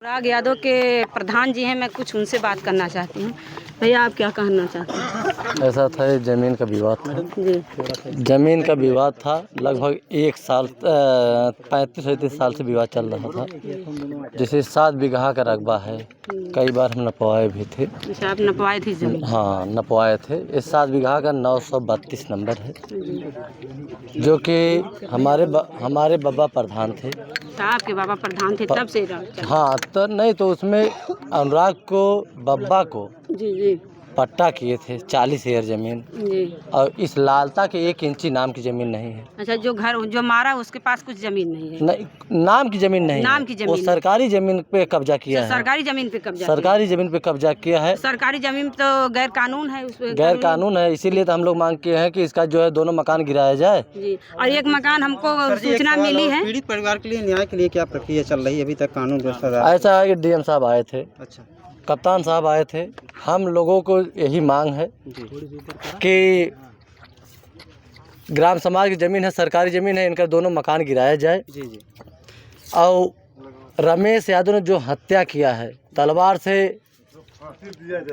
अनुराग यादव के प्रधान जी हैं, मैं कुछ उनसे बात करना चाहती हूँ। भैया आप क्या कहना चाहते हैं? ऐसा था, ये ज़मीन का विवाद था जी। ज़मीन का विवाद था। लगभग 1 साल 35-37 साल से विवाद चल रहा था। जैसे 7 बीघा का रकबा है, कई बार हम नपवाए भी थे। अच्छा, आप नपवाए थे जमीन? हाँ, नपवाए थे। इस 7 बीघा का 932 नंबर है, जो कि हमारे बाबा प्रधान थे। आपके बाबा प्रधान थे तब से चल? हाँ, तो नहीं तो उसमें अनुराग को, बब्बा को जी जी पट्टा किए थे 40 एकड़ ज़मीन, जी। और इस लालता के 1 इंची नाम की ज़मीन नहीं है। अच्छा, जो घर जो मारा उसके पास कुछ जमीन नहीं है? नहीं, नाम की ज़मीन नहीं नाम है, की वो जमीन सरकारी ज़मीन पे कब्जा किया है। सरकारी जमीन पे कब्जा सरकारी ज़मीन पे कब्जा किया है। सरकारी जमीन तो गैर कानून है, उसमें गैर कानून है, इसीलिए तो हम लोग मांग किए हैं कि इसका जो है दोनों मकान गिराया जाए। जी। और एक मकान हमको सूचना मिली है। पीड़ित परिवार के लिए न्याय के लिए क्या प्रक्रिया चल रही है अभी तक? कानून व्यवस्था ऐसा है कि डीएम साहब आए थे, अच्छा कप्तान साहब आए थे। हम लोगों को यही मांग है कि ग्राम समाज की ज़मीन है, सरकारी ज़मीन है, इनका दोनों मकान गिराया जाए। जी जी। और रमेश यादव ने जो हत्या किया है, तलवार से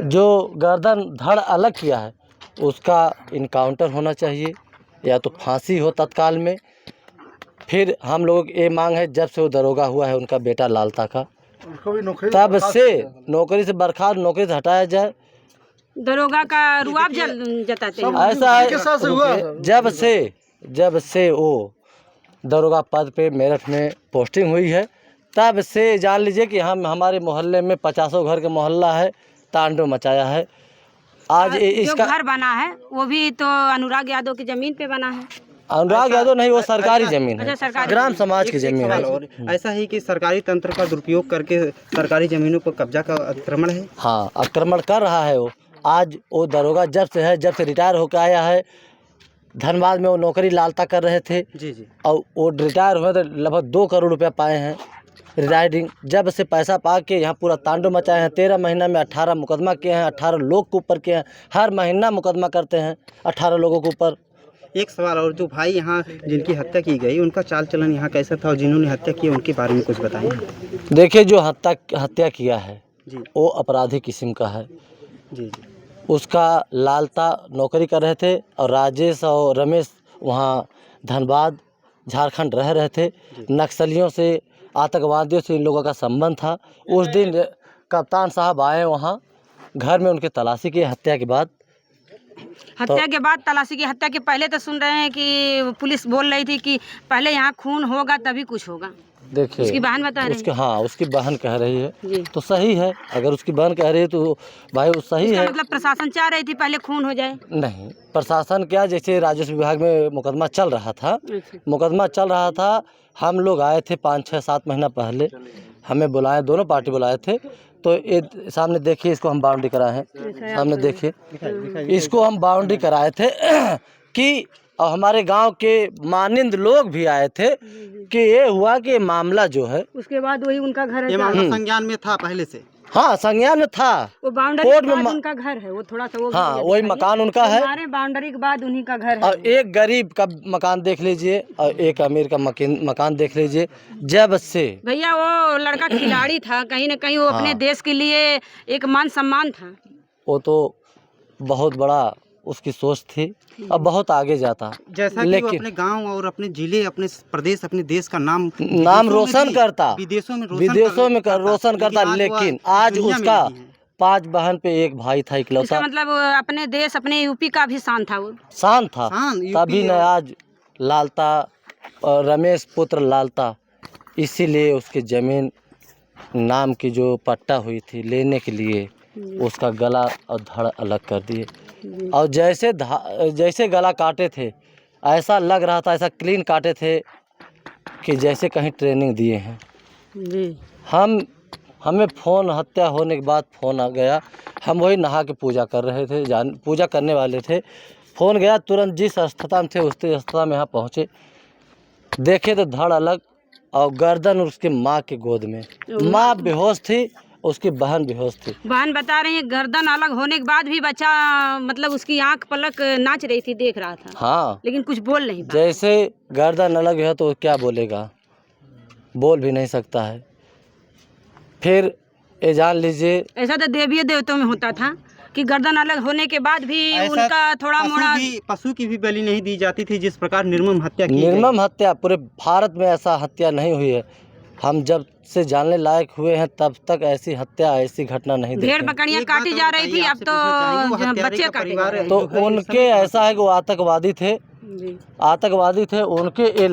जो गर्दन धड़ अलग किया है, उसका इनकाउंटर होना चाहिए या तो फांसी हो तत्काल में। फिर हम लोग ये मांग है, जब से वो दरोगा हुआ है उनका बेटा लालता का, तब से नौकरी से बर्खास्त, नौकरी से हटाया जाए। दरोगा का रुआब जताते हैं। ऐसा है, जब से वो दरोगा पद पे मेरठ में पोस्टिंग हुई है, तब से जान लीजिए कि हमारे मोहल्ले में 50 घर का मोहल्ला है, तांडव मचाया है। आज इसका जो घर बना है वो भी तो अनुराग यादव की जमीन पे बना है। अनुराग यादव नहीं, वो सरकारी ज़मीन है, अच्छा, सरकारी ग्राम समाज की ज़मीन है। और ऐसा है कि सरकारी तंत्र का दुरुपयोग करके सरकारी जमीनों पर कब्जा का अतिक्रमण है। हाँ, आक्रमण कर रहा है वो। आज वो दरोगा जब से रिटायर होकर आया है, धनबाद में वो नौकरी लालता कर रहे थे। जी जी। और वो रिटायर हुए तो लगभग 2 करोड़ रुपया पाए हैं रिटायरिंग। जब से पैसा पा के यहाँ पूरा तांडव मचाए हैं। 13 महीना में 18 मुकदमा किए हैं, 18 लोग के ऊपर किए हैं। हर महीना मुकदमा करते हैं 18 लोगों के ऊपर। एक सवाल और, जो भाई यहाँ जिनकी हत्या की गई उनका चाल चलन यहाँ कैसा था, और जिन्होंने हत्या की उनके बारे में कुछ बताइए। देखिए, जो हत्या किया है जी वो अपराधी किस्म का है। जी जी। उसका लालता नौकरी कर रहे थे और राजेश और रमेश वहाँ धनबाद झारखंड रह रहे थे। नक्सलियों से, आतंकवादियों से इन लोगों का संबंध था। उस दिन कप्तान साहब आए वहाँ घर में, उनके तलाशी की हत्या के बाद। हत्या के बाद तलाशी की, हत्या के पहले तो सुन रहे हैं कि पुलिस बोल रही थी कि पहले यहाँ खून होगा तभी कुछ होगा। देखिए, उसकी बहन बता रही है। हाँ, उसकी बहन कह रही है जी। तो सही है। अगर उसकी बहन कह रही है तो भाई वो सही है। मतलब प्रशासन चाह रही थी पहले खून हो जाए? नहीं, प्रशासन क्या, जैसे राजस्व विभाग में मुकदमा चल रहा था, हम लोग आए थे 5, 6, 7 महीना पहले, हमें बुलाए, दोनों पार्टी बुलाए थे। तो ये सामने देखिए, इसको हम बाउंड्री कराए हैं, सामने देखिए, इसको हम बाउंड्री कराए थे कि, और हमारे गांव के मानिंद लोग भी आए थे कि ये हुआ कि मामला जो है, उसके बाद वही उनका घर ये है। मामला संज्ञान में था पहले से? हाँ, संज्ञान में था। वो बाउंड्री के बाद उनका घर है, वो थोड़ा सा वो, हाँ, वही मकान उनका है। हमारे बाउंड्री के बाद उन्हीं का घर है। और एक गरीब का मकान देख लीजिए और एक अमीर का मकान देख लीजिए। जब से भैया वो लड़का खिलाड़ी था, कहीं ना कहीं वो अपने देश के लिए एक मान सम्मान था। वो तो बहुत बड़ा उसकी सोच थी और बहुत आगे जाता, जैसा कि लेकिन वो अपने गांव और अपने जिले, अपने प्रदेश, अपने देश का नाम रोशन करता, विदेशों में रोशन करता। लेकिन आज उसका 5 बहन पे 1 भाई था इकलौता। मतलब अपने देश, अपने यूपी का भी शान था, वो शान था। तभी न आज लालता और रमेश पुत्र लालता, इसीलिए उसकी ज़मीन नाम की जो पट्टा हुई थी लेने के लिए उसका गला और धड़ अलग कर दिए। और जैसे गला काटे थे, ऐसा लग रहा था, ऐसा क्लीन काटे थे कि जैसे कहीं ट्रेनिंग दिए हैं जी। हमें फ़ोन, हत्या होने के बाद फ़ोन आ गया। हम वही नहा के पूजा कर रहे थे, पूजा करने वाले थे। फ़ोन गया, तुरंत जिस अवस्था में थे उसी अवस्था में यहाँ पहुँचे, देखे तो धड़ अलग और गर्दन उसकी माँ की गोद में। माँ बेहोश थी, उसकी बहन बेहोश थी। बहन बता रही है गर्दन अलग होने के बाद भी बच्चा, मतलब उसकी आंख पलक नाच रही थी, देख रहा था। हाँ, लेकिन कुछ बोल नहीं पाया। जैसे गर्दन अलग है तो क्या बोलेगा, बोल भी नहीं सकता है। फिर ये जान लीजिए ऐसा तो देवी देवताओं में होता था कि गर्दन अलग होने के बाद भी उनका थोड़ा मोड़ा पशु की भी बलि नहीं दी जाती थी, जिस प्रकार निर्मम हत्या की गई। निर्मम हत्या पूरे भारत में ऐसा हत्या नहीं हुई है। हम जब से जानने लायक हुए हैं तब तक ऐसी हत्या, ऐसी घटना नहीं भेड़ देखी। बकरियां एक बात काटी और जा रही थी, बताइए, अब आपसे पूछना चाहेंगे, वो तो हत्यारे बच्चे का काटे परिवार जा रहे है, तो जो है, इस उनके समय ऐसा है कि वो आतंकवादी थे, जी। आतंकवादी थे। उनके ये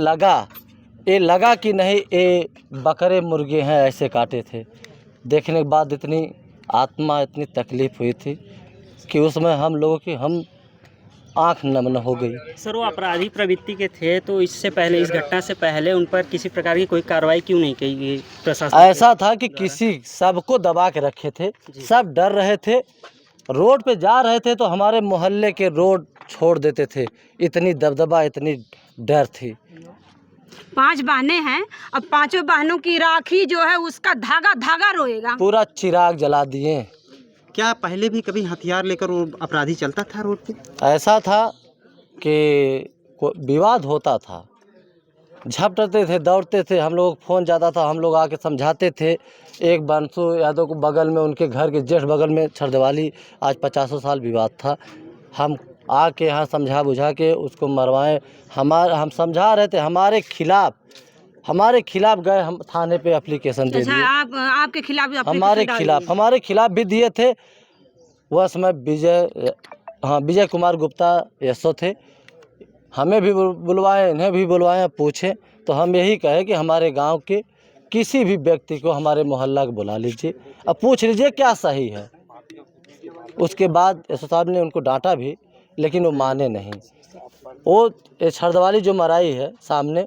लगा कि नहीं ये बकरे मुर्गे हैं, ऐसे काटे थे। देखने के बाद इतनी आत्मा इतनी तकलीफ़ हुई थी कि उसमें हम लोगों की हम आँख नम हो गई। सर वो अपराधी प्रवृत्ति के थे, तो इससे पहले, इस घटना से पहले उन पर किसी प्रकार की कोई कार्रवाई क्यों नहीं की गई प्रशासन? ऐसा था कि सबको दबा के रखे थे, सब डर रहे थे। रोड पे जा रहे थे तो हमारे मोहल्ले के रोड छोड़ देते थे, इतनी दबदबा, इतनी डर थी। 5 बहनें हैं, अब 5 बहनों की राखी जो है उसका धागा धागा रोएगा। पूरा चिराग जला दिए। क्या पहले भी कभी हथियार लेकर वो अपराधी चलता था रोड पे? ऐसा था कि विवाद होता था, झपटते थे, दौड़ते थे, हम लोग फ़ोन जाता था, हम लोग आके समझाते थे। एक बंसू यादव को बगल में, उनके घर के जस्ट बगल में छरदवाली, आज 50 साल विवाद था। हम आके यहाँ समझा बुझा के उसको मरवाएं। हम समझा रहे थे, हमारे खिलाफ गए, हम थाने पे एप्लीकेशन दे अच्छा, दिए। आपके खिलाफ भी हमारे खिलाफ भी दिए थे। वह समय विजय कुमार गुप्ता एसओ थे। हमें भी बुलवाएं, इन्हें भी बुलवाएं, पूछें। तो हम यही कहे कि हमारे गांव के किसी भी व्यक्ति को, हमारे मोहल्ला को बुला लीजिए, अब पूछ लीजिए क्या सही है। उसके बाद एसओ साहब ने उनको डांटा भी, लेकिन वो माने नहीं। वो छरदवाली जो मराई है सामने,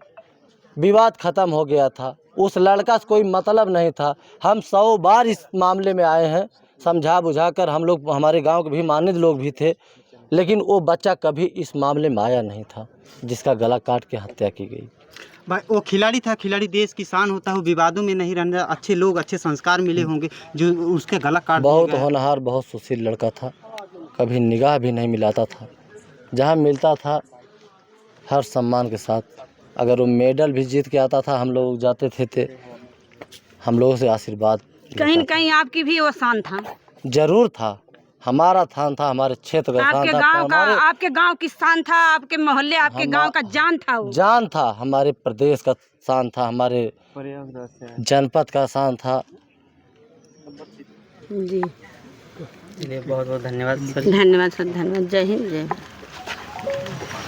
विवाद ख़त्म हो गया था, उस लड़का से कोई मतलब नहीं था। हम 100 बार इस मामले में आए हैं, समझा बुझा कर। हम लोग, हमारे गांव के भी मानित लोग भी थे, लेकिन वो बच्चा कभी इस मामले में आया नहीं था जिसका गला काट के हत्या की गई। भाई वो खिलाड़ी था, खिलाड़ी देश की शान होता है, वो विवादों में नहीं रहना। अच्छे लोग, अच्छे संस्कार मिले होंगे जो उसके गला काट दिया बहुत गया। होनहार, बहुत सुशील लड़का था, कभी निगाह भी नहीं मिलाता था। जहाँ मिलता था हर सम्मान के साथ, अगर वो मेडल भी जीत के आता था, हम लोग जाते थे हम लोगों से आशीर्वाद कहीं न कहीं आपकी भी वो शान था। जरूर था, हमारा थान था, हमारे क्षेत्र का आपके शान था, गांव का, आपके गांव की शान था, आपके मोहल्ले, आपके गांव का जान था वो। जान था, हमारे प्रदेश का शान था, हमारे जनपद का शान था। जी, बहुत बहुत धन्यवाद सर। धन्यवाद सर, धन्यवाद। जय हिंद, जय हिंद।